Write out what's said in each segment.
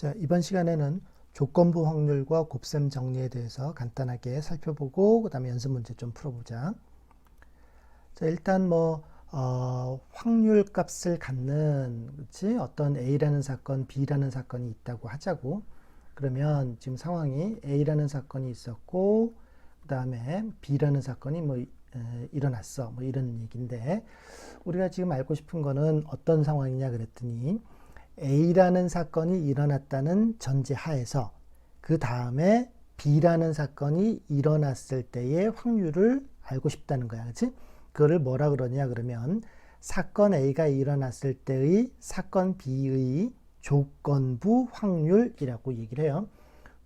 자, 이번 시간에는 조건부 확률과 곱셈 정리에 대해서 간단하게 살펴보고 그 다음에 연습 문제 좀 풀어보자. 자, 일단 확률 값을 갖는, 그치? 어떤 A라는 사건, B라는 사건이 있다고 하자고. 그러면 지금 상황이 A라는 사건이 있었고, 그 다음에 B라는 사건이 일어났어. 이런 얘기인데, 우리가 지금 알고 싶은 거는 어떤 상황이냐 그랬더니, A라는 사건이 일어났다는 전제 하에서 그 다음에 B라는 사건이 일어났을 때의 확률을 알고 싶다는 거야. 그치? 그거를 뭐라 그러냐 그러면 사건 A가 일어났을 때의 사건 B의 조건부 확률이라고 얘기를 해요.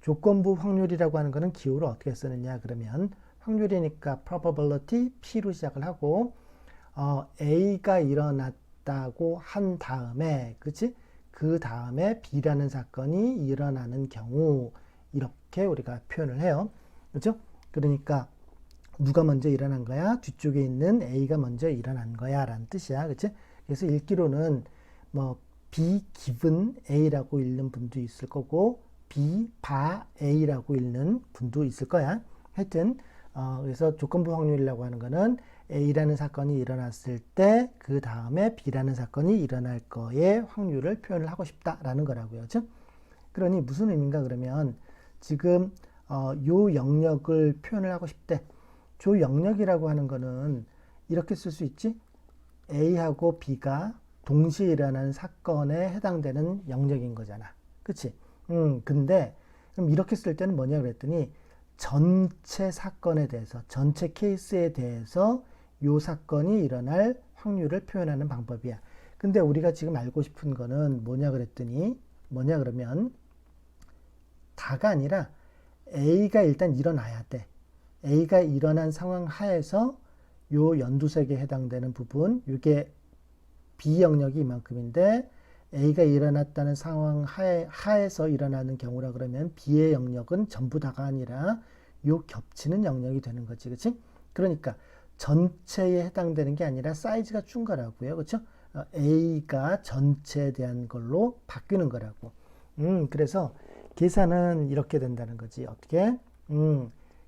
조건부 확률이라고 하는 거는 기호를 어떻게 쓰느냐 그러면 확률이니까 probability P로 시작을 하고 A가 일어났다고 한 다음에 그치? 그 다음에 B라는 사건이 일어나는 경우 이렇게 우리가 표현을 해요. 그렇죠? 그러니까 누가 먼저 일어난 거야? 뒤쪽에 있는 A가 먼저 일어난 거야 라는 뜻이야. 그치? 그래서 읽기로는 B given A라고 읽는 분도 있을 거고 B 바 A라고 읽는 분도 있을 거야. 하여튼 그래서 조건부 확률이라고 하는 거는 A라는 사건이 일어났을 때 그 다음에 B라는 사건이 일어날 거의 확률을 표현을 하고 싶다라는 거라고요. 그렇죠? 그러니 무슨 의미인가 그러면 지금 요 영역을 표현을 하고 싶대. 조 영역이라고 하는 거는 이렇게 쓸 수 있지? A하고 B가 동시에 일어나는 사건에 해당되는 영역인 거잖아. 그치? 근데 그럼 이렇게 쓸 때는 뭐냐 그랬더니 전체 사건에 대해서, 전체 케이스에 대해서 요 사건이 일어날 확률을 표현하는 방법이야. 근데 우리가 지금 알고 싶은 거는 뭐냐 그랬더니, 뭐냐 그러면 다가 아니라 A가 일단 일어나야 돼. A가 일어난 상황 하에서 요 연두색에 해당되는 부분, 이게 B 영역이 이만큼인데 A가 일어났다는 상황 하에서 일어나는 경우라 그러면 B의 영역은 전부 다가 아니라 요 겹치는 영역이 되는 거지. 그치? 그러니까 전체에 해당되는 게 아니라 사이즈가 준 거라고요. 그렇죠? A가 전체에 대한 걸로 바뀌는 거라고. 그래서 계산은 이렇게 된다는 거지. 어떻게?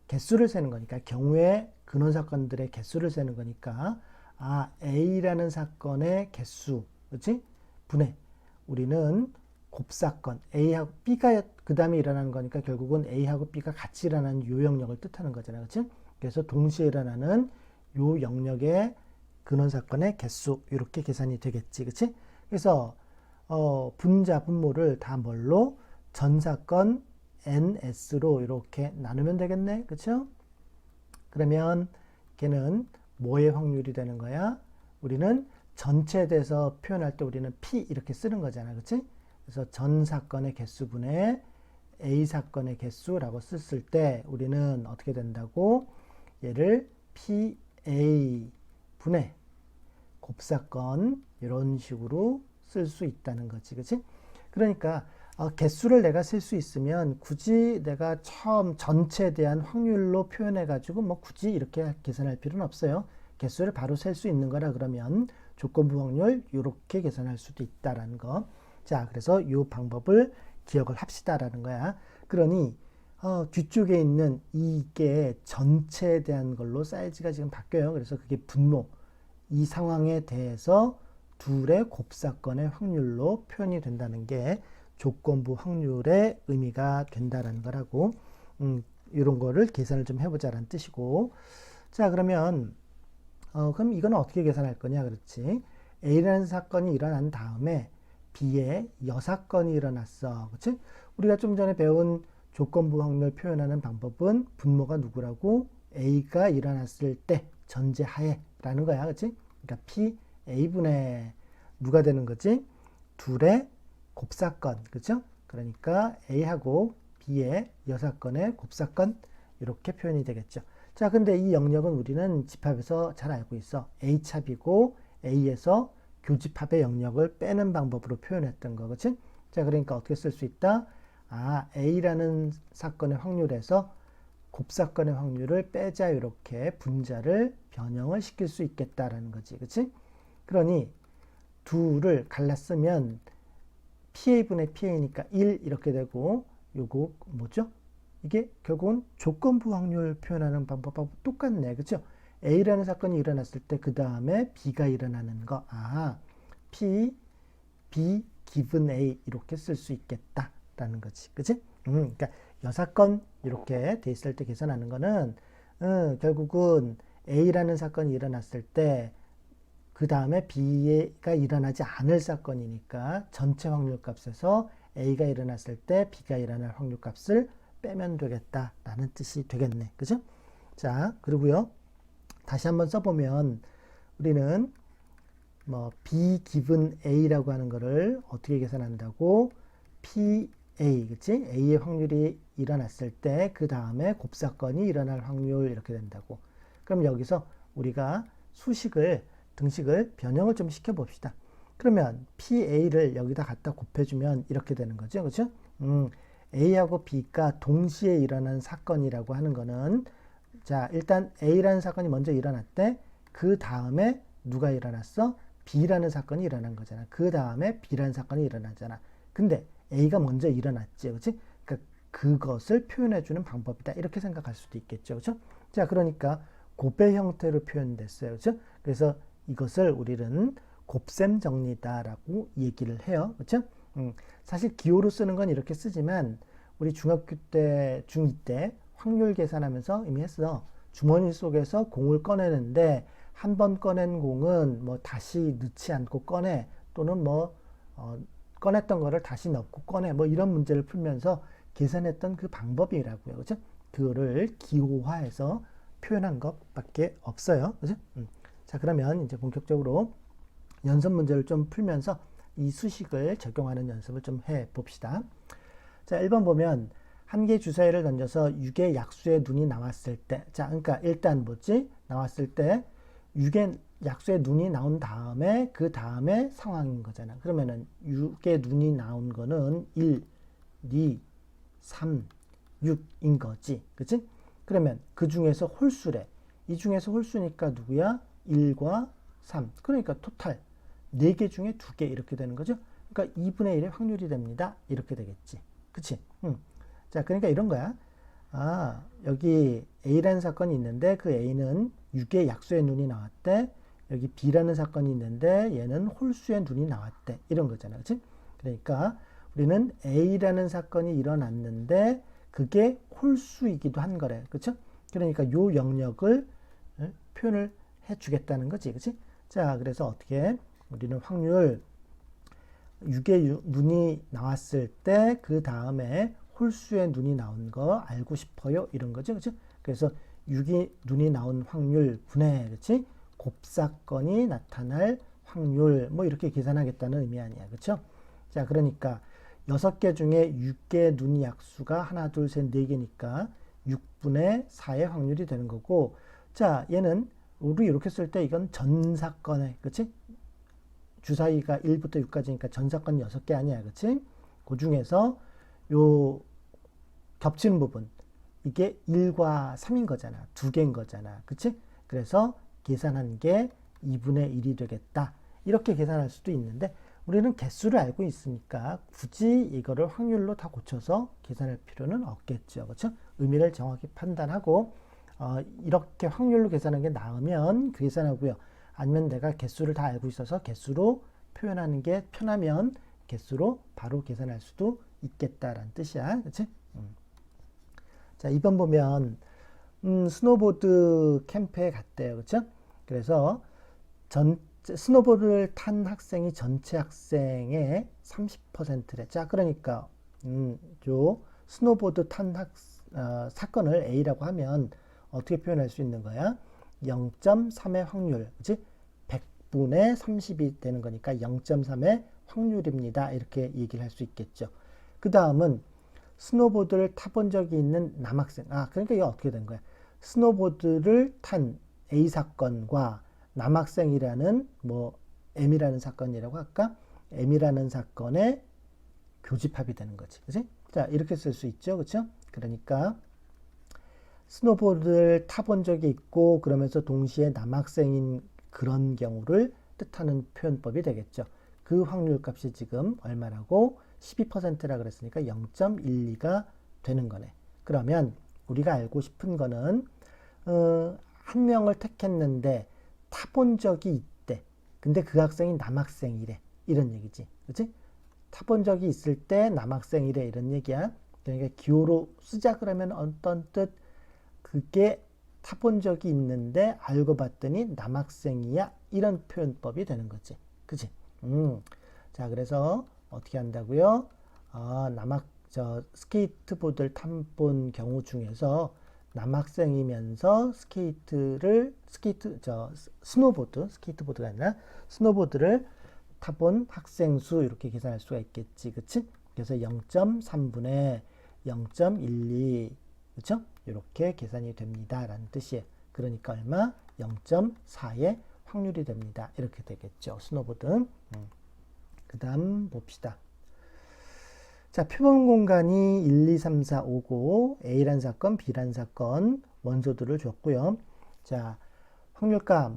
개수를 세는 거니까 경우의 근원 사건들의 개수를 세는 거니까 A라는 사건의 개수, 그렇지? 분해. 우리는 곱사건 A하고 B가 그 다음에 일어나는 거니까 결국은 A하고 B가 같이 일어나는 요 영역을 뜻하는 거잖아요. 그렇지? 그래서 동시에 일어나는 요 영역의 근원 사건의 개수 이렇게 계산이 되겠지. 그렇지? 그래서 분자 분모를 다 뭘로 전 사건 NS로 이렇게 나누면 되겠네. 그렇죠? 그러면 걔는 뭐의 확률이 되는 거야? 우리는 전체에 대해서 표현할 때 우리는 P 이렇게 쓰는 거잖아. 그치? 그래서 전 사건의 개수분의 A 사건의 개수라고 썼을 때 우리는 어떻게 된다고? 얘를 PA 분의 곱사건 이런 식으로 쓸 수 있다는 거지. 그치? 그러니까 개수를 내가 쓸 수 있으면 굳이 내가 처음 전체에 대한 확률로 표현해 가지고 굳이 이렇게 계산할 필요는 없어요. 개수를 바로 셀 수 있는 거라 그러면 조건부 확률 이렇게 계산할 수도 있다라는 거. 자, 그래서 이 방법을 기억을 합시다라는 거야. 그러니 뒤쪽에 있는 이게 전체에 대한 걸로 사이즈가 지금 바뀌어요. 그래서 그게 분모, 이 상황에 대해서 둘의 곱사건의 확률로 표현이 된다는 게 조건부 확률의 의미가 된다라는 거라고. 이런 거를 계산을 좀 해보자라는 뜻이고. 자, 그러면 그럼 이거는 어떻게 계산할 거냐 그렇지? A라는 사건이 일어난 다음에 B의 여사건이 일어났어. 그렇지? 우리가 좀 전에 배운 조건부 확률 표현하는 방법은 분모가 누구라고? A가 일어났을 때 전제하에 라는 거야. 그렇지? 그러니까 P A분의 누가 되는 거지? 둘의 곱사건. 그렇죠? 그러니까 A하고 B의 여사건의 곱사건 이렇게 표현이 되겠죠. 자, 근데 이 영역은 우리는 집합에서 잘 알고 있어. A차비고 A에서 교집합의 영역을 빼는 방법으로 표현했던 거. 그치? 자, 그러니까 어떻게 쓸 수 있다? A라는 사건의 확률에서 곱사건의 확률을 빼자 이렇게 분자를 변형을 시킬 수 있겠다라는 거지. 그치? 그러니 둘을 갈라 쓰면 PA분의 PA니까 1 이렇게 되고 요거 뭐죠? 이게 결국은 조건부 확률 표현하는 방법하고 똑같네. 그쵸? A라는 사건이 일어났을 때 그 다음에 B가 일어나는 거. 아, P, B, given A 이렇게 쓸 수 있겠다라는 거지. 그치? 그러니까 여 사건 이렇게 돼 있을 때 계산하는 거는 결국은 A라는 사건이 일어났을 때 그 다음에 B가 일어나지 않을 사건이니까 전체 확률 값에서 A가 일어났을 때 B가 일어날 확률 값을 빼면 되겠다라는 뜻이 되겠네. 그죠? 자, 그리고요. 다시 한번 써보면 우리는 뭐 B given A라고 하는 거를 어떻게 계산한다고? PA, 그치? A의 확률이 일어났을 때 그 다음에 곱사건이 일어날 확률 이렇게 된다고. 그럼 여기서 우리가 등식을 변형을 좀 시켜봅시다. 그러면 PA를 여기다 갖다 곱해주면 이렇게 되는 거죠. 그렇죠? A하고 B가 동시에 일어난 사건이라고 하는 거는 자, 일단 A라는 사건이 먼저 일어났대. 그 다음에 누가 일어났어? B라는 사건이 일어난 거잖아. 그 다음에 B라는 사건이 일어나잖아. 근데 A가 먼저 일어났지. 그렇지? 그러니까 그것을 표현해주는 방법이다. 이렇게 생각할 수도 있겠죠. 그렇죠? 자, 그러니까 곱의 형태로 표현됐어요. 그렇죠? 그래서 이것을 우리는 곱셈 정리다라고 얘기를 해요. 그렇죠? 사실 기호로 쓰는 건 이렇게 쓰지만 우리 중학교 때, 중2 때 확률 계산하면서 이미 했어. 주머니 속에서 공을 꺼내는데 한 번 꺼낸 공은 뭐 다시 넣지 않고 꺼내 또는 뭐 꺼냈던 거를 다시 넣고 꺼내 뭐 이런 문제를 풀면서 계산했던 그 방법이라고요. 그렇죠? 그거를 기호화해서 표현한 것밖에 없어요. 그렇죠? 자, 그러면 이제 본격적으로 연습 문제를 좀 풀면서 이 수식을 적용하는 연습을 좀 해 봅시다. 자, 1번 보면 한 개 주사위를 던져서 6의 약수의 눈이 나왔을 때, 자, 그러니까 일단 뭐지? 나왔을 때 6의 약수의 눈이 나온 다음에 그 다음에 상황인 거잖아. 그러면은 6의 눈이 나온 거는 1, 2, 3, 6인 거지. 그치? 그러면 그 중에서 홀수래. 이 중에서 홀수니까 누구야? 1과 3. 그러니까 토탈 4개 중에 2개 이렇게 되는 거죠. 그러니까 2분의 1의 확률이 됩니다. 이렇게 되겠지. 그치? 자, 그러니까 이런 거야. 아, 여기 A라는 사건이 있는데 그 A는 6의 약수의 눈이 나왔대. 여기 B라는 사건이 있는데 얘는 홀수의 눈이 나왔대. 이런 거잖아. 그치? 그러니까 우리는 A라는 사건이 일어났는데 그게 홀수이기도 한 거래. 그쵸? 그러니까 요 영역을 표현을 해주겠다는 거지. 그치? 자, 그래서 어떻게 우리는 확률 6의 눈이 나왔을 때 그 다음에 홀수의 눈이 나온 거 알고 싶어요. 이런 거죠. 그치? 그래서 6이 눈이 나온 확률 분의, 그치? 곱사건이 나타날 확률, 뭐 이렇게 계산하겠다는 의미 아니야. 그쵸? 자, 그러니까 6개 중에 6개 눈이 약수가 하나, 둘, 셋, 4개니까 6분의 4의 확률이 되는 거고, 자, 얘는 우리 이렇게 쓸 때 이건 전 사건에, 그치? 주사위가 1부터 6까지니까 전 사건 6개 아니야. 그치? 그 중에서 요 겹치는 부분, 이게 1과 3인 거잖아. 2개인 거잖아. 그치? 그래서 계산한 게 2분의 1이 되겠다. 이렇게 계산할 수도 있는데 우리는 개수를 알고 있으니까 굳이 이거를 확률로 다 고쳐서 계산할 필요는 없겠죠. 그렇죠? 의미를 정확히 판단하고 이렇게 확률로 계산하는 게 나으면 그 계산하고요. 아니면 내가 개수를 다 알고 있어서 개수로 표현하는 게 편하면 개수로 바로 계산할 수도 있겠다라는 뜻이야. 그렇지? 자, 2번 보면 스노보드 캠프에 갔대요. 그렇죠? 그래서 스노보드를 탄 학생이 전체 학생의 30%래. 자, 그러니까 요 스노보드 탄 사건을 A라고 하면 어떻게 표현할 수 있는 거야? 0.3의 확률, 그치? 100분의 30이 되는 거니까 0.3의 확률입니다. 이렇게 얘기를 할 수 있겠죠. 그 다음은 스노보드를 타본 적이 있는 남학생. 아, 그러니까 이게 어떻게 된 거야? 스노보드를 탄 A 사건과 남학생이라는 뭐 M이라는 사건이라고 할까? M이라는 사건의 교집합이 되는 거지. 그치? 자, 이렇게 쓸 수 있죠. 그쵸? 그러니까 스노보드를 타본 적이 있고 그러면서 동시에 남학생인 그런 경우를 뜻하는 표현법이 되겠죠. 그 확률 값이 지금 얼마라고? 12%라 그랬으니까 0.12가 되는 거네. 그러면 우리가 알고 싶은 거는 한 명을 택했는데 타본 적이 있대. 근데 그 학생이 남학생이래. 이런 얘기지. 그치? 타본 적이 있을 때 남학생이래. 이런 얘기야. 그러니까 기호로 쓰자 그러면 어떤 뜻? 그게 타본 적이 있는데 알고 봤더니 남학생이야. 이런 표현법이 되는 거지. 그치? 자, 그래서 어떻게 한다고요? 스케이트보드를 타본 경우 중에서 남학생이면서 스케이트보드가 아니라 스노보드를 타본 학생 수 이렇게 계산할 수가 있겠지. 그치? 그래서 0.3분의 0.12 그쵸? 이렇게 계산이 됩니다. 라는 뜻이에요. 그러니까 얼마? 0.4의 확률이 됩니다. 이렇게 되겠죠. 스노보드. 그 다음 봅시다. 자, 표본 공간이 1, 2, 3, 4, 5, 9, A란 사건, B란 사건, 원소들을 줬고요. 자, 확률값,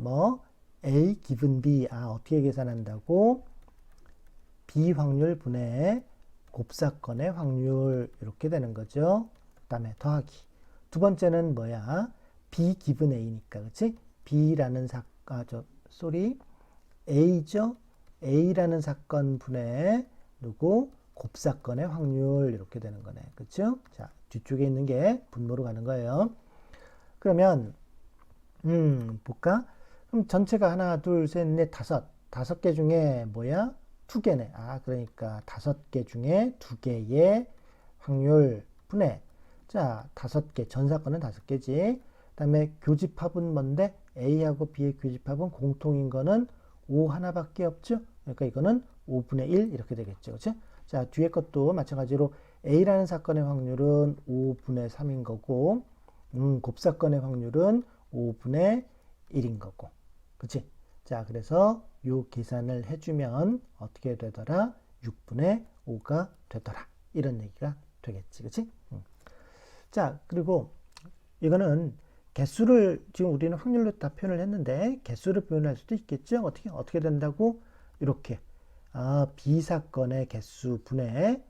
A 기분 B, 어떻게 계산한다고? B 확률 분의 곱사건의 확률, 이렇게 되는 거죠. 그 다음에 더하기. 두 번째는 뭐야? B 기분 A니까, 그치? B라는 A죠? A라는 사건 분의 누구? 곱사건의 확률 이렇게 되는 거네. 그쵸? 자, 뒤쪽에 있는 게 분모로 가는 거예요. 그러면 볼까? 그럼 전체가 하나, 둘, 셋, 넷, 다섯 개 중에 뭐야? 두 개네. 그러니까 5개 중에 2개의 확률 분의 자, 5개, 전사건은 5개지. 그 다음에 교집합은 뭔데? A하고 B의 교집합은 공통인 거는 5 하나밖에 없죠? 그러니까 이거는 5분의 1 이렇게 되겠죠. 그렇죠? 자, 뒤에 것도 마찬가지로 A라는 사건의 확률은 5분의 3인 거고, 곱사건의 확률은 5분의 1인 거고. 그치? 자, 그래서 요 계산을 해주면 어떻게 되더라? 6분의 5가 되더라. 이런 얘기가 되겠지. 그치? 자, 그리고 이거는 개수를 지금 우리는 확률로 다 표현을 했는데 개수를 표현할 수도 있겠죠. 어떻게 된다고? 이렇게 B 사건의 개수 분의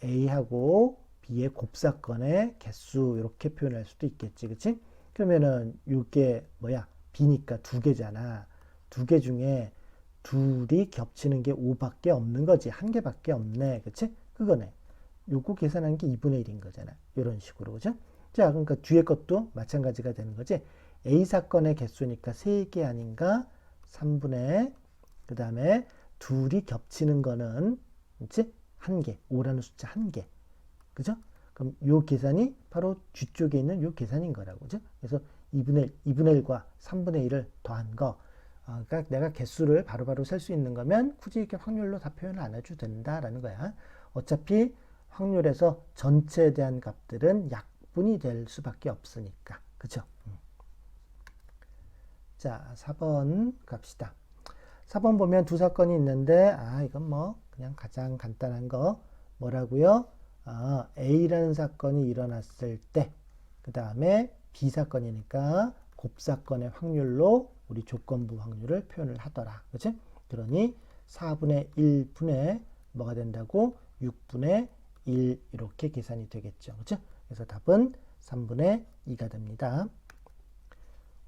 A하고 B의 곱사건의 개수 이렇게 표현할 수도 있겠지. 그치? 그러면은 이게 뭐야? B니까 2개잖아. 2개 중에 둘이 겹치는 게 5밖에 없는 거지. 1개밖에 없네. 그치? 그거네. 요거 계산한 게 2분의 1인 거잖아. 이런 식으로. 그죠? 자, 그러니까 뒤에 것도 마찬가지가 되는 거지. A 사건의 개수니까 3개 아닌가? 3분의 그 다음에 둘이 겹치는 거는 그치? 1개. 5라는 숫자 1개. 그죠? 그럼 요 계산이 바로 뒤쪽에 있는 요 계산인 거라고. 그죠? 그래서 2분의 1과 3분의 1을 더한 거. 그러니까 내가 개수를 바로바로 셀 수 있는 거면 굳이 이렇게 확률로 다 표현을 안 해도 된다라는 거야. 어차피 확률에서 전체에 대한 값들은 약분이 될 수밖에 없으니까. 그쵸? 자, 4번 갑시다. 4번 보면 두 사건이 있는데, 이건 그냥 가장 간단한 거. 뭐라고요? A라는 사건이 일어났을 때, 그 다음에 B 사건이니까 곱사건의 확률로 우리 조건부 확률을 표현을 하더라. 그치? 그러니 4분의 1분의 뭐가 된다고? 6분의 1 이렇게 계산이 되겠죠. 그렇죠? 그래서 답은 3분의 2가 됩니다.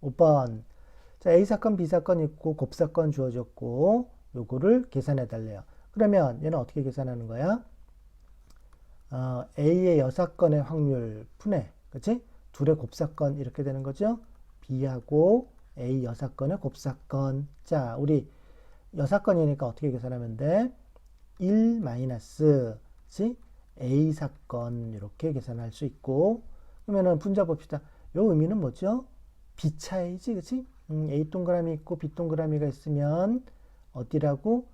5번. 자, A 사건, B 사건 있고 곱사건 주어졌고 요거를 계산해 달래요. 그러면 얘는 어떻게 계산하는 거야? A의 여사건의 확률 분의 그치? 둘의 곱사건 이렇게 되는 거죠. B하고 A 여사건의 곱사건. 자, 우리 여사건이니까 어떻게 계산하면 돼? 1 마이너스 A 사건 이렇게 계산할 수 있고 그러면은 분자 봅시다. 요 의미는 뭐죠? B 차이지, 그치? A 동그라미 있고 B 동그라미가 있으면 어디라고?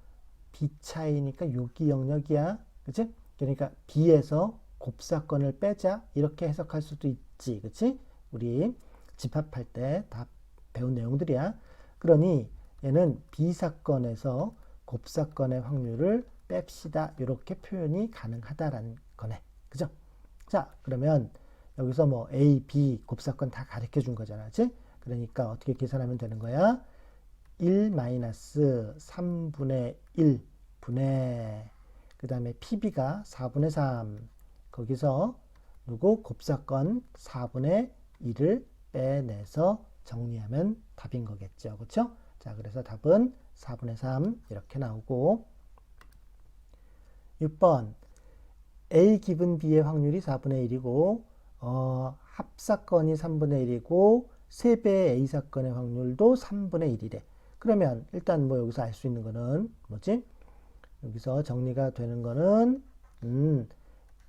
B 차이니까 여기 영역이야, 그치? 그러니까 B에서 곱사건을 빼자 이렇게 해석할 수도 있지, 그치? 우리 집합할 때 다 배운 내용들이야. 그러니 얘는 B 사건에서 곱사건의 확률을 뺍시다. 이렇게 표현이 가능하다라는 거네. 그죠? 자, 그러면 여기서 A, B 곱사건 다 가르쳐 준 거잖아. 그치? 그러니까 어떻게 계산하면 되는 거야? 1 마이너스 3분의 1 분의 그 다음에 PB가 4분의 3. 거기서 누구? 곱사건 4분의 1을 빼내서 정리하면 답인 거겠죠. 그렇죠? 자, 그래서 답은 4분의 3 이렇게 나오고 6번 A 기분 B의 확률이 4분의 1이고 합사건이 3분의 1이고 3배의 A 사건의 확률도 3분의 1이래. 그러면 일단 뭐 여기서 알 수 있는 거는 뭐지? 여기서 정리가 되는 거는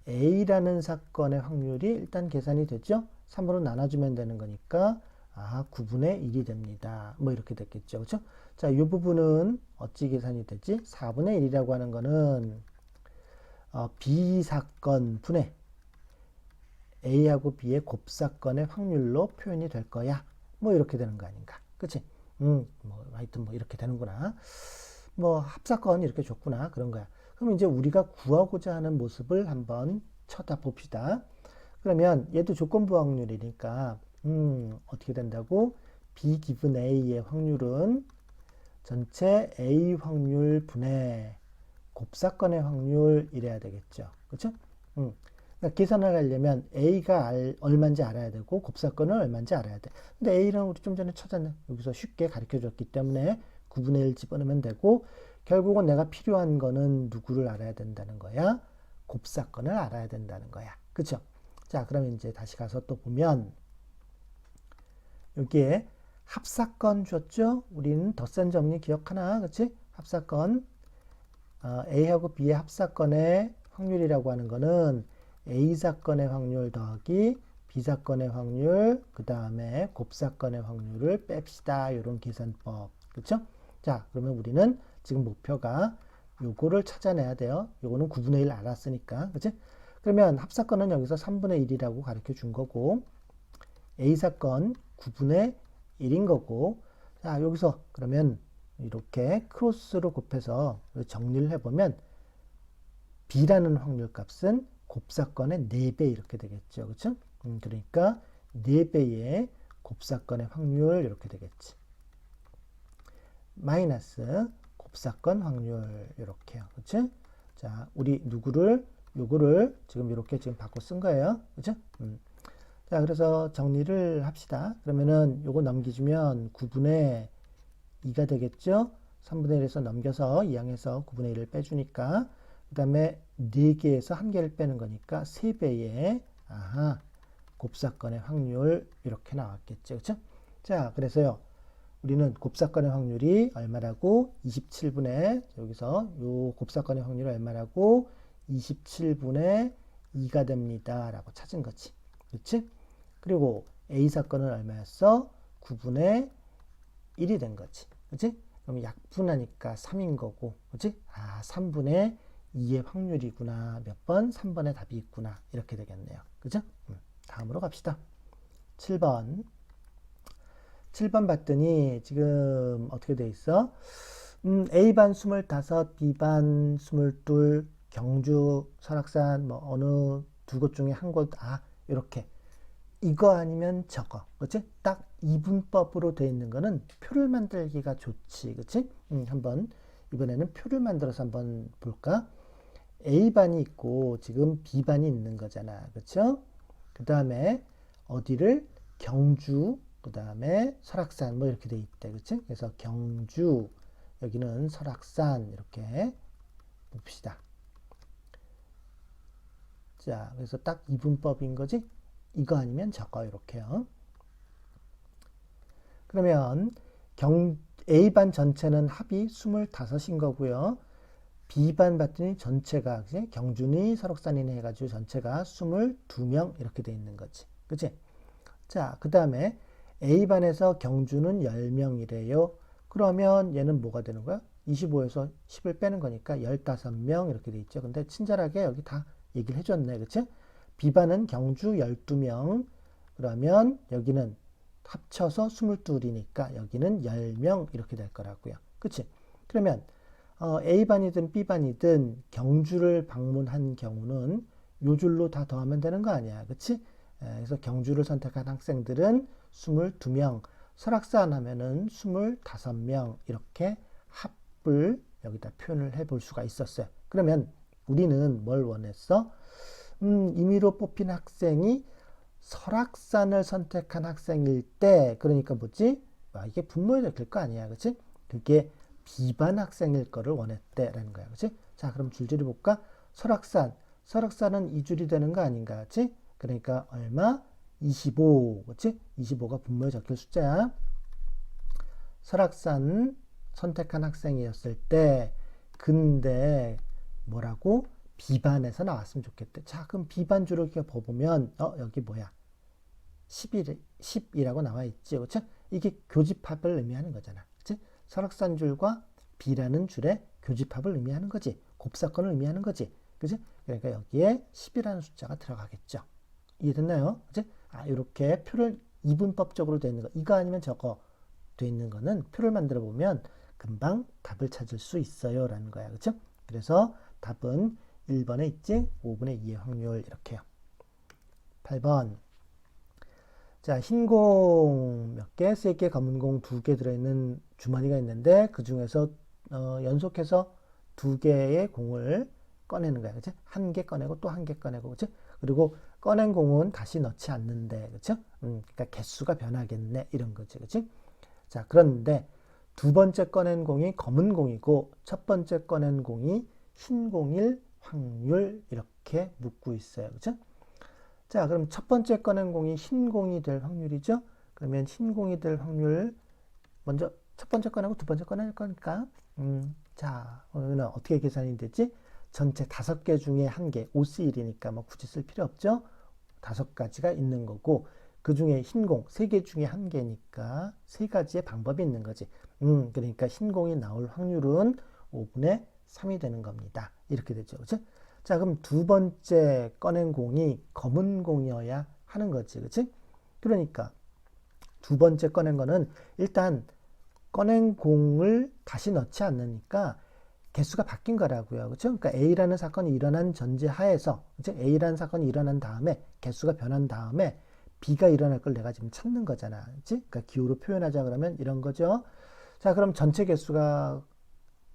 A라는 사건의 확률이 일단 계산이 됐죠? 3으로 나눠주면 되는 거니까 9분의 1이 됩니다. 뭐 이렇게 됐겠죠. 그렇죠? 자, 이 부분은 어찌 계산이 되지? 4분의 1이라고 하는 거는 B 사건 분의 A하고 B의 곱사건의 확률로 표현이 될 거야. 뭐 이렇게 되는 거 아닌가. 그치? 뭐 하여튼 뭐 이렇게 되는구나. 뭐 합사건 이렇게 줬구나. 그런 거야. 그럼 이제 우리가 구하고자 하는 모습을 한번 쳐다봅시다. 그러면 얘도 조건부 확률이니까 어떻게 된다고? B 기분 A의 확률은 전체 A 확률 분의 곱사건의 확률 이래야 되겠죠. 그렇죠? 그러니까 계산을 하려면 A가 얼마인지 알아야 되고 곱사건은 얼마인지 알아야 돼. 근데 A는 우리 좀 전에 찾았네. 여기서 쉽게 가르쳐 줬기 때문에 9분의 1 집어넣으면 되고 결국은 내가 필요한 거는 누구를 알아야 된다는 거야? 곱사건을 알아야 된다는 거야. 그쵸? 자, 그러면 이제 다시 가서 또 보면 여기에 합사건 줬죠? 우리는 덧셈 정리 기억하나? 그치? 합사건 A하고 B의 합사건의 확률이라고 하는 거는 A 사건의 확률 더하기 B 사건의 확률 그 다음에 곱사건의 확률을 뺍시다. 이런 계산법. 그쵸? 자, 그러면 우리는 지금 목표가 요거를 찾아내야 돼요. 요거는 9분의 1 알았으니까. 그치? 그러면 합사건은 여기서 3분의 1이라고 가르쳐 준 거고 A 사건 9분의 1인 거고 자, 여기서 그러면 이렇게 크로스로 곱해서 정리를 해보면 B라는 확률 값은 곱사건의 4배 이렇게 되겠죠. 그쵸? 그러니까 4배의 곱사건의 확률 이렇게 되겠지. 마이너스 곱사건 확률 이렇게요. 그치? 자, 우리 요거를 지금 이렇게 지금 바꿔 쓴 거예요. 그쵸? 자, 그래서 정리를 합시다. 그러면은 요거 넘기주면 9분의 2가 되겠죠? 3분의 1에서 넘겨서 2항에서 9분의 1을 빼주니까 그 다음에 4개에서 1개를 빼는 거니까 3배의 곱사건의 확률 이렇게 나왔겠죠. 그쵸? 자, 그래서요. 우리는 곱사건의 확률이 얼마라고? 27분의 여기서 요 곱사건의 확률이 얼마라고? 27분의 2가 됩니다. 라고 찾은 거지. 그렇지? 그리고 A 사건은 얼마였어? 9분의 1이 된 거지. 그치? 그럼 약분하니까 3인 거고, 그치? 3분의 2의 확률이구나. 몇 번? 3번의 답이 있구나. 이렇게 되겠네요. 그죠? 다음으로 갑시다. 7번. 7번 봤더니 지금 어떻게 돼 있어? A반 25, B반 22, 경주, 설악산, 뭐 어느 두 곳 중에 한 곳, 이렇게. 이거 아니면 저거. 그치? 딱 이분법으로 되어 있는 거는 표를 만들기가 좋지. 그치? 한번, 이번에는 표를 만들어서 한번 볼까? A반이 있고, 지금 B반이 있는 거잖아. 그쵸? 그 다음에, 어디를? 경주, 그 다음에 설악산, 뭐 이렇게 돼 있대. 그치? 그래서 경주, 여기는 설악산, 이렇게 봅시다. 자, 그래서 딱 이분법인 거지? 이거 아니면 저거 이렇게요. 그러면 A반 전체는 합이 25인 거고요. B반 봤더니 전체가 그치? 경준이 설악산이네 해가지고 전체가 22명 이렇게 돼 있는 거지. 그치? 자, 그 다음에 A반에서 경주는 10명이래요. 그러면 얘는 뭐가 되는 거야? 25에서 10을 빼는 거니까 15명 이렇게 돼 있죠. 근데 친절하게 여기 다 얘기를 해줬네. 그치? B반은 경주 12명. 그러면 여기는 합쳐서 22이니까 여기는 10명 이렇게 될 거라고요. 그치? 그러면 A반이든 B반이든 경주를 방문한 경우는 요 줄로 다 더하면 되는 거 아니야. 그치? 그래서 경주를 선택한 학생들은 22명, 설악산 하면은 25명 이렇게 합을 여기다 표현을 해볼 수가 있었어요. 그러면 우리는 뭘 원했어? 임의로 뽑힌 학생이 설악산을 선택한 학생일 때, 그러니까 뭐지? 이게 분모에 적힐 거 아니야, 그치? 그게 B반 학생일 거를 원했대라는 거야, 그치? 자, 그럼 줄줄이 볼까? 설악산은 2줄이 되는 거 아닌가, 그치? 그러니까 얼마? 25, 그치? 25가 분모에 적힐 숫자야. 설악산 선택한 학생이었을 때, 근데 뭐라고? B반에서 나왔으면 좋겠대. 자, 그럼 B반 줄을 보면, 여기 뭐야? 10이라고 나와 있지, 그렇죠? 이게 교집합을 의미하는 거잖아, 그렇지? 설악산 줄과 B라는 줄의 교집합을 의미하는 거지, 곱사건을 의미하는 거지, 그렇지? 그러니까 여기에 10이라는 숫자가 들어가겠죠. 이해됐나요? 그렇지? 이렇게 표를 이분법적으로 되어 있는 거, 이거 아니면 저거 되어 있는 거는 표를 만들어 보면 금방 답을 찾을 수 있어요 라는 거야, 그렇죠? 그래서 답은 1번에 있지, 5분의 2의 확률 이렇게요. 8번. 자, 흰 공 몇 개, 3개, 검은 공 2개 들어있는 주머니가 있는데 그 중에서 연속해서 2개의 공을 꺼내는 거야, 그치? 1개 꺼내고 또 1개 꺼내고, 그치? 그리고 꺼낸 공은 다시 넣지 않는데, 그치? 그러니까 개수가 변하겠네, 이런 거지, 그치? 자, 그런데 두 번째 꺼낸 공이 검은 공이고 첫 번째 꺼낸 공이 흰 공일 확률, 이렇게 묻고 있어요, 그치? 자, 그럼 첫 번째 꺼낸 공이 흰 공이 될 확률이죠? 그러면 흰 공이 될 확률, 먼저 첫 번째 꺼내고 두 번째 꺼낼 거니까, 자, 오늘은 어떻게 계산이 되지? 전체 5개 중에 1개, OC1이니까 뭐 굳이 쓸 필요 없죠? 5가지가 있는 거고, 그 중에 흰 공, 3개 중에 1개니까 3가지의 방법이 있는 거지. 그러니까 흰 공이 나올 확률은 5분의 3이 되는 겁니다. 이렇게 되죠, 그치? 자, 그럼 두 번째 꺼낸 공이 검은 공이어야 하는 거지, 그치? 그러니까 두 번째 꺼낸 거는 일단 꺼낸 공을 다시 넣지 않으니까 개수가 바뀐 거라고요, 그렇죠? 그러니까 A라는 사건이 일어난 전제 하에서, 그렇죠? A라는 사건이 일어난 다음에 개수가 변한 다음에 B가 일어날 걸 내가 지금 찾는 거잖아, 그렇지? 그러니까 기호로 표현하자 그러면 이런 거죠. 자, 그럼 전체 개수가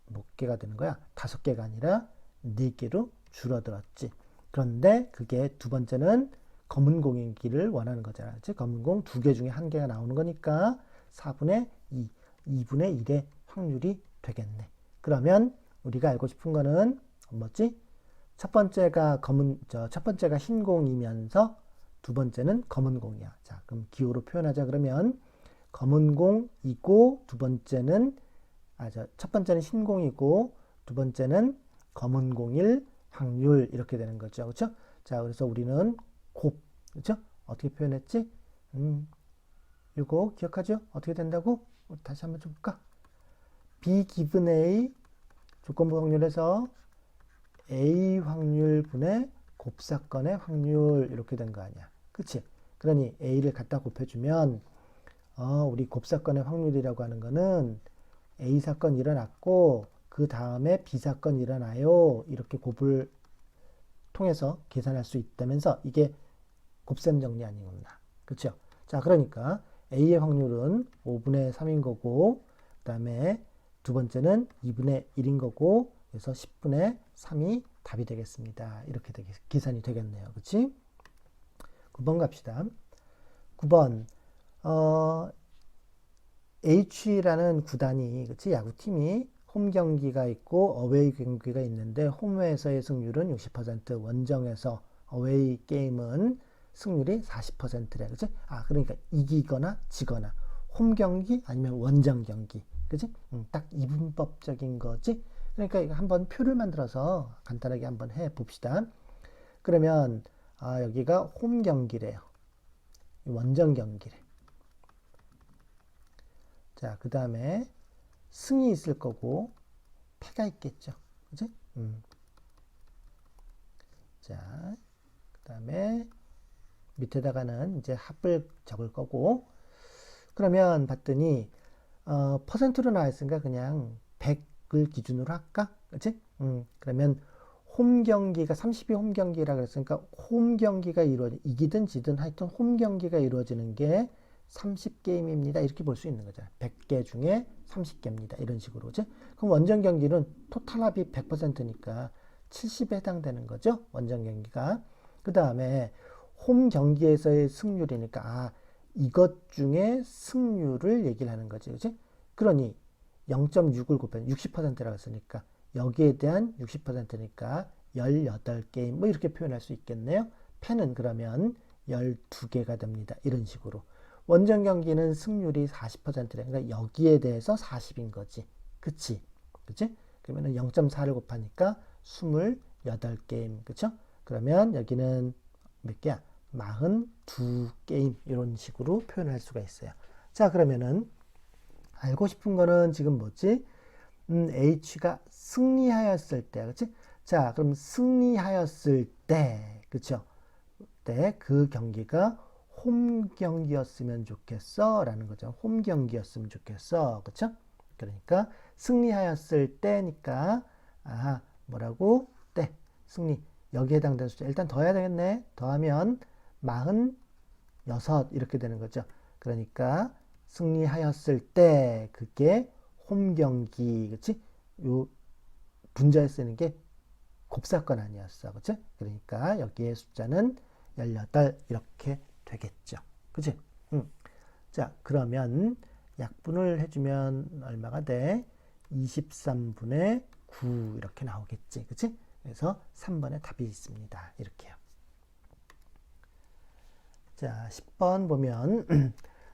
몇 개가 되는 거야? 5개가 아니라 4개로 줄어들었지. 그런데 그게 두 번째는 검은 공이기를 원하는 거잖아, 그렇지? 검은 공 2개 중에 1개가 나오는 거니까 4분의 2, 2분의 1의 확률이 되겠네. 그러면 우리가 알고 싶은 거는 뭐지? 첫 번째가 흰 공이면서 두 번째는 검은 공이야. 자, 그럼 기호로 표현하자 그러면 검은 공이고 첫 번째는 흰 공이고 두 번째는 검은 공일 확률, 이렇게 되는 거죠. 그렇죠? 자, 그래서 우리는 그렇죠? 어떻게 표현했지? 이거 기억하죠? 어떻게 된다고? 다시 한번 좀 볼까? B 기분 A 조건부 확률에서 A 확률 분의 곱사건의 확률, 이렇게 된 거 아니야. 그치? 그러니 A를 갖다 곱해주면 우리 곱사건의 확률이라고 하는 거는 A 사건 일어났고 그 다음에 B 사건 일어나요, 이렇게 곱을 통해서 계산할 수 있다면서 이게 곱셈 정리 아니구나, 그쵸? 자, 그러니까 A의 확률은 5분의 3인 거고, 그 다음에 두 번째는 2분의 1인 거고, 그래서 10분의 3이 답이 되겠습니다. 이렇게 계산이 되겠네요, 그치? 9번 갑시다. 9번 H라는 구단이, 그치? 야구팀이 홈 경기가 있고 어웨이 경기가 있는데 홈에서의 승률은 60%, 원정에서 어웨이 게임은 승률이 40%래, 그치? 그러니까 이기거나 지거나 홈 경기 아니면 원정 경기, 그치? 딱 이분법적인 거지? 그러니까 이거 한번 표를 만들어서 간단하게 한번 해 봅시다. 그러면 여기가 홈 경기래요. 원정 경기래. 자, 그 다음에 승이 있을 거고 패가 있겠죠, 그치? 자, 그 다음에 밑에다가는 이제 합을 적을 거고, 그러면 봤더니 퍼센트로 나와 있으니까 그냥 100을 기준으로 할까? 그치? 그러면 홈 경기가 30이 홈 경기라 그랬으니까 홈 경기가 이기든 지든 하여튼 홈 경기가 이루어지는 게 30게임입니다. 이렇게 볼 수 있는 거잖아. 100개 중에 30개입니다. 이런 식으로, 그치? 그럼 원정 경기는 토탈 합이 100%니까 70에 해당되는 거죠. 원정 경기가. 그 다음에 홈 경기에서의 승률이니까 이것 중에 승률을 얘기를 하는 거지. 그치? 그러니 0.6을 곱하면 60%라고 했으니까 여기에 대한 60%니까 18게임 뭐 이렇게 표현할 수 있겠네요. 펜은 그러면 12개가 됩니다. 이런 식으로. 원정 경기는 승률이 40%래. 그러니까 여기에 대해서 40인 거지. 그치? 그치? 그러면 0.4를 곱하니까 28게임. 그쵸? 그러면 여기는 몇 개야? 42게임. 이런 식으로 표현할 수가 있어요. 자, 그러면은 알고 싶은 거는 지금 뭐지? H가 승리하였을 때. 그치? 자, 그럼 승리하였을 때. 그쵸? 때 그 경기가 홈 경기였으면 좋겠어 라는 거죠. 홈 경기였으면 좋겠어. 그쵸? 그러니까 승리하였을 때니까 뭐라고? 때 승리 여기에 해당되는 숫자 일단 더해야 되겠네. 더하면 46 이렇게 되는 거죠. 그러니까 승리하였을 때 그게 홈 경기. 그치? 요 분자에 쓰는 게 곱사건 아니었어. 그치? 그러니까 여기에 숫자는 18 이렇게 되겠죠. 그치? 자, 그러면 약분을 해주면 얼마가 돼? 23분의 9 이렇게 나오겠지. 그치? 그래서 3번에 답이 있습니다. 이렇게요. 자, 10번 보면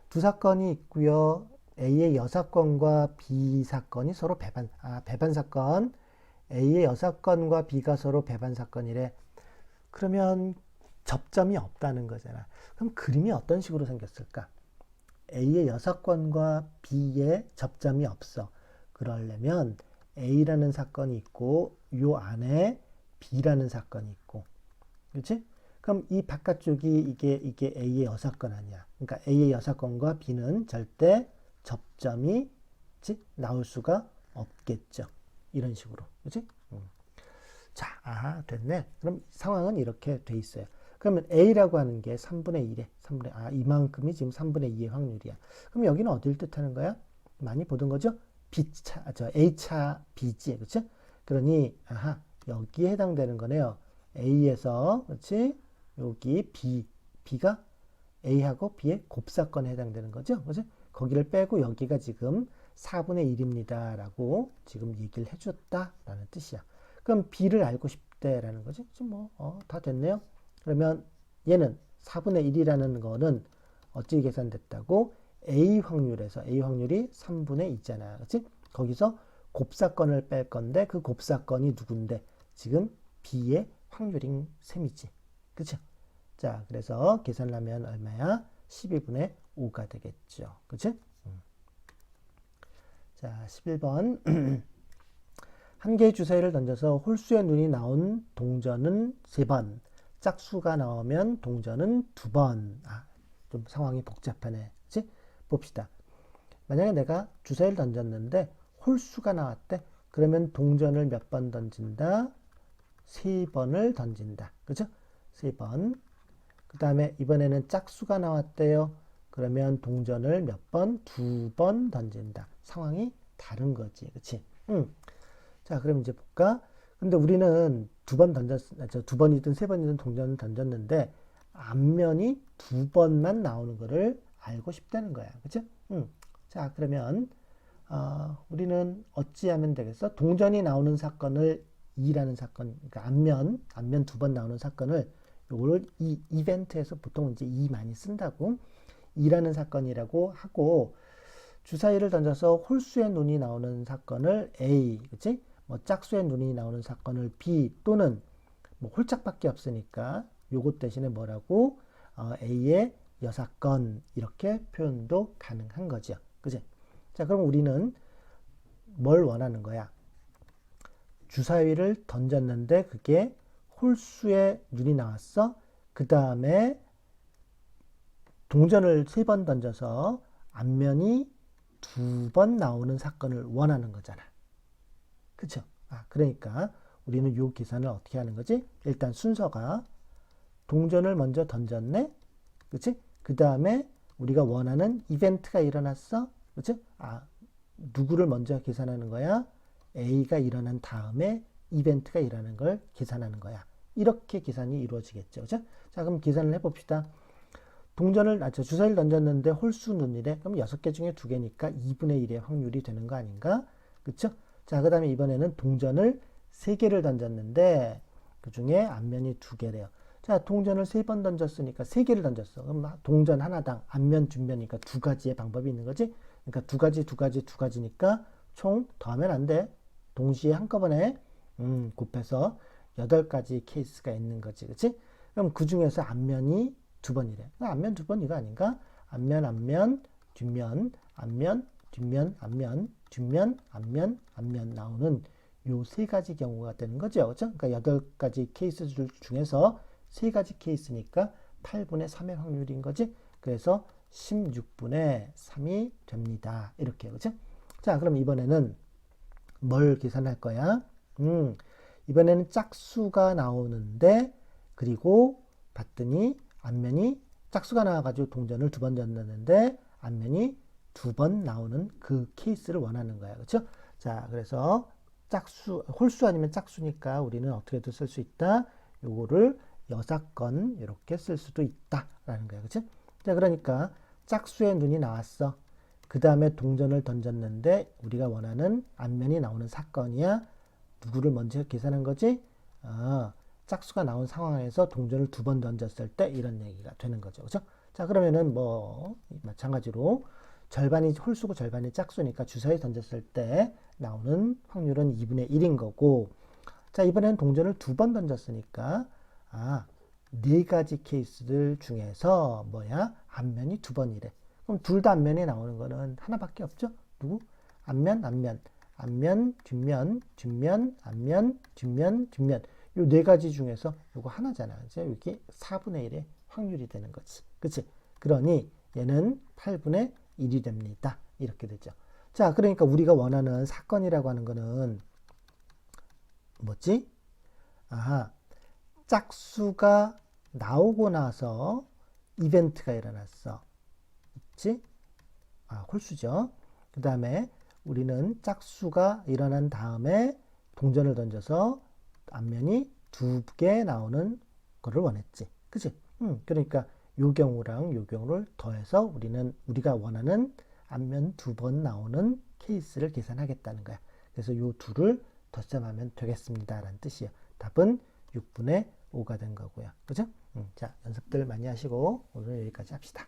두 사건이 있고요. A의 여사건과 B 사건이 서로 배반 사건. A의 여사건과 B가 서로 배반 사건이래. 그러면 접점이 없다는 거잖아. 그럼 그림이 어떤 식으로 생겼을까? A의 여사건과 B의 접점이 없어. 그러려면 A라는 사건이 있고 요 안에 B라는 사건이 있고, 그렇지? 그럼 이 바깥쪽이 이게 A의 여사건 아니야. 그러니까 A의 여사건과 B는 절대 접점이 나올 수가 없겠죠. 이런 식으로, 그렇지? 자, 됐네. 그럼 상황은 이렇게 돼 있어요. 그러면 A라고 하는 게 3분의 1에 이만큼이 지금 3분의 2의 확률이야. 그럼 여기는 어딜 뜻하는 거야? 많이 보던 거죠? A차 B지, 그렇죠? 그러니 여기에 해당되는 거네요. A에서, 그렇지? 여기 B가 A하고 B의 곱사건에 해당되는 거죠, 그렇죠? 거기를 빼고 여기가 지금 4분의 1입니다. 라고 지금 얘기를 해줬다라는 뜻이야. 그럼 B를 알고 싶대라는 거지. 지금 다 됐네요. 그러면 얘는 4분의 1이라는 거는 어찌 계산됐다고? A 확률에서 A 확률이 3분의 2잖아. 그치? 거기서 곱사건을 뺄 건데 그 곱사건이 누군데? 지금 B의 확률인 셈이지. 그쵸? 자, 그래서 계산을 하면 얼마야? 12분의 5가 되겠죠. 그치? 자, 11번. 한 개의 주사위를 던져서 홀수의 눈이 나온 동전은 3번, 짝수가 나오면 동전은 2번. 좀 상황이 복잡하네. 그치? 봅시다. 만약에 내가 주사위를 던졌는데 홀수가 나왔대. 그러면 동전을 몇 번 던진다? 3번을 던진다. 그죠? 3번. 그 다음에 이번에는 짝수가 나왔대요. 그러면 동전을 몇 번? 2번 던진다. 상황이 다른 거지. 그치? 자, 그럼 이제 볼까? 근데 우리는 두 번이든 3번이든 동전을 던졌는데 앞면이 2번만 나오는 거를 알고 싶다는 거야. 그죠? 자, 그러면 우리는 어찌하면 되겠어? 동전이 나오는 사건을 2라는 사건, 그러니까 앞면 2번 나오는 사건을 요거를 이 이벤트에서 보통 이제 2 많이 쓴다고 2라는 사건이라고 하고, 주사위를 던져서 홀수의 눈이 나오는 사건을 A, 그치? 뭐 짝수의 눈이 나오는 사건을 B, 또는 뭐 홀짝밖에 없으니까 요것 대신에 뭐라고? A의 여사건 이렇게 표현도 가능한 거죠. 그치? 자, 그럼 우리는 뭘 원하는 거야? 주사위를 던졌는데 그게 홀수의 눈이 나왔어. 그 다음에 동전을 3번 던져서 앞면이 2번 나오는 사건을 원하는 거잖아. 그쵸? 그러니까 우리는 요 계산을 어떻게 하는 거지? 일단 순서가 동전을 먼저 던졌네? 그치? 그 다음에 우리가 원하는 이벤트가 일어났어? 그치? 누구를 먼저 계산하는 거야? A가 일어난 다음에 이벤트가 일어나는 걸 계산하는 거야. 이렇게 계산이 이루어지겠죠. 그죠? 자, 그럼 계산을 해봅시다. 동전을, 주사위를 던졌는데 홀수 눈이래. 그럼 6개 중에 2개니까 2분의 1의 확률이 되는 거 아닌가? 그쵸? 자, 그 다음에 이번에는 동전을 3개를 던졌는데 그 중에 앞면이 2개래요. 자, 동전을 3번 던졌으니까 3개를 던졌어. 그럼 동전 하나당 앞면, 뒷면이니까 2가지의 방법이 있는 거지? 그러니까 2가지니까 총 더하면 안 돼. 동시에 한꺼번에 곱해서 8가지 케이스가 있는 거지. 그치? 그럼 그 중에서 앞면이 2번이래. 앞면 2번 이거 아닌가? 앞면, 뒷면, 앞면, 뒷면, 앞면, 뒷면, 앞면 나오는 요 3가지 경우가 되는 거죠. 그죠? 그러니까 8가지 케이스 중에서 3가지 케이스니까 8분의 3의 확률인 거지. 그래서 16분의 3이 됩니다. 이렇게. 그죠? 자, 그럼 이번에는 뭘 계산할 거야? 이번에는 짝수가 나오는데, 그리고 봤더니 앞면이 짝수가 나와가지고 동전을 2번 던졌는데 앞면이 2번 나오는 그 케이스를 원하는 거야. 그렇죠? 자, 그래서 짝수, 홀수 아니면 짝수니까 우리는 어떻게도 쓸 수 있다. 요거를 6건 이렇게 쓸 수도 있다라는 거야. 그렇죠? 자, 그러니까 짝수의 눈이 나왔어. 그 다음에 동전을 던졌는데 우리가 원하는 앞면이 나오는 사건이야. 누구를 먼저 계산한 거지? 짝수가 나온 상황에서 동전을 2번 던졌을 때 이런 얘기가 되는 거죠. 그죠? 자, 그러면은 뭐 마찬가지로 절반이 홀수고 절반이 짝수니까 주사위 던졌을 때 나오는 확률은 2분의 1인 거고, 자, 이번에는 동전을 2번 던졌으니까 4가지 케이스들 중에서 앞면이 2번이래. 그럼 둘 다 앞면에 나오는 거는 하나밖에 없죠? 누구? 앞면, 뒷면, 앞면, 뒷면. 요 4가지 중에서 요거 하나잖아. 그죠? 이게 4분의 1의 확률이 되는 거지. 그치? 그러니 얘는 8분의 1이 됩니다. 이렇게 되죠. 자, 그러니까 우리가 원하는 사건이라고 하는 거는 뭐지? 짝수가 나오고 나서 이벤트가 일어났어. 그치? 홀수죠. 그 다음에 우리는 짝수가 일어난 다음에 동전을 던져서 앞면이 2개 나오는 거를 원했지. 그치? 그러니까 요 경우랑 요 경우를 더해서 우리가 원하는 앞면 2번 나오는 케이스를 계산하겠다는 거야. 그래서 요 둘을 덧셈하면 되겠습니다. 라는 뜻이에요. 답은 6분의 5가 된 거고요. 그죠? 자, 연습들 많이 하시고 오늘 여기까지 합시다.